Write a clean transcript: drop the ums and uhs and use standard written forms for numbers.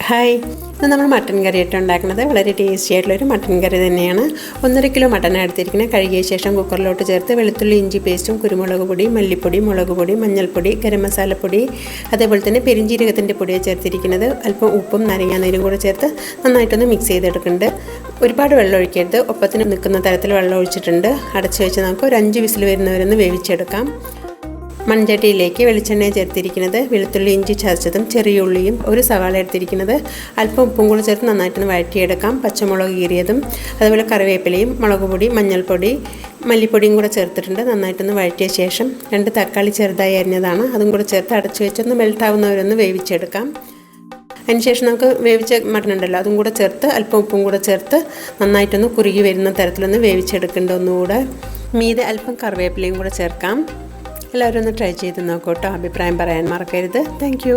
Hi, ഇന്ന് നമ്മൾ mutton കറി ആയിട്ട് ഉണ്ടാക്കുന്നത് വളരെ ടേസ്റ്റി ആയിട്ടുള്ളൊരു മട്ടൻ കറി തന്നെയാണ്. 1.5 കിലോ മട്ടൻ എടുത്തിരിക്കുന്നത്. കഴുകിയ ശേഷം കുക്കറിലോട്ട് ചേർത്ത് വെളുത്തുള്ളി ഇഞ്ചി പേസ്റ്റും കുരുമുളക് പൊടി, മല്ലിപ്പൊടി, മുളക് പൊടി, മഞ്ഞൾപ്പൊടി, ഗരം മസാലപ്പൊടി, അതേപോലെ തന്നെ പെരിഞ്ജീരകത്തിൻ്റെ പൊടിയാണ് ചേർത്തിരിക്കുന്നത്. അല്പം ഉപ്പും നാരങ്ങാനീരും കൂടെ ചേർത്ത് നന്നായിട്ടൊന്ന് മിക്സ് ചെയ്തെടുക്കുന്നുണ്ട്. ഒരുപാട് വെള്ളം ഒഴിക്കരുത്, ഒപ്പത്തിന് നിൽക്കുന്ന തരത്തിൽ വെള്ളം ഒഴിച്ചിട്ടുണ്ട്. അടച്ചു വെച്ച് നമുക്ക് ഒരു 5 വിസിൽ വരുന്നവരൊന്ന് വേവിച്ചെടുക്കാം. മൺചട്ടിയിലേക്ക് വെളിച്ചെണ്ണ ചേർത്തിരിക്കുന്നത്, വെളുത്തുള്ളി ഇഞ്ചി ചതച്ചതും ചെറിയ ഉള്ളിയും ഒരു സവാള എടുത്തിരിക്കുന്നത്, അല്പം ഉപ്പും കൂടി ചേർത്ത് നന്നായിട്ടൊന്ന് വഴറ്റിയെടുക്കാം. പച്ചമുളക് കീറിയതും അതുപോലെ കറിവേപ്പിലയും മുളക് പൊടി, മഞ്ഞൾപ്പൊടി, മല്ലിപ്പൊടിയും കൂടെ ചേർത്തിട്ടുണ്ട്. നന്നായിട്ടൊന്ന് വഴറ്റിയ ശേഷം 2 തക്കാളി ചെറുതായി അരിഞ്ഞതാണ്, അതും കൂടെ ചേർത്ത് അടച്ചു വെച്ചൊന്ന് മെൽട്ടാവുന്നവരൊന്ന് വേവിച്ചെടുക്കാം. അതിനുശേഷം നമുക്ക് വേവിച്ച മട്ടൻ ഉണ്ടല്ലോ, അതും കൂടെ ചേർത്ത് അല്പം ഉപ്പും കൂടെ ചേർത്ത് നന്നായിട്ടൊന്ന് കുറുകി വരുന്ന തരത്തിലൊന്ന് വേവിച്ചെടുക്കേണ്ട. ഒന്നുകൂടെ മീതെ അല്പം കറിവേപ്പിലയും കൂടെ ചേർക്കാം. എല്ലാവരും ഒന്ന് ട്രൈ ചെയ്ത് നോക്കൂ കേട്ടോ. അഭിപ്രായം പറയാൻ മറക്കരുത്. താങ്ക്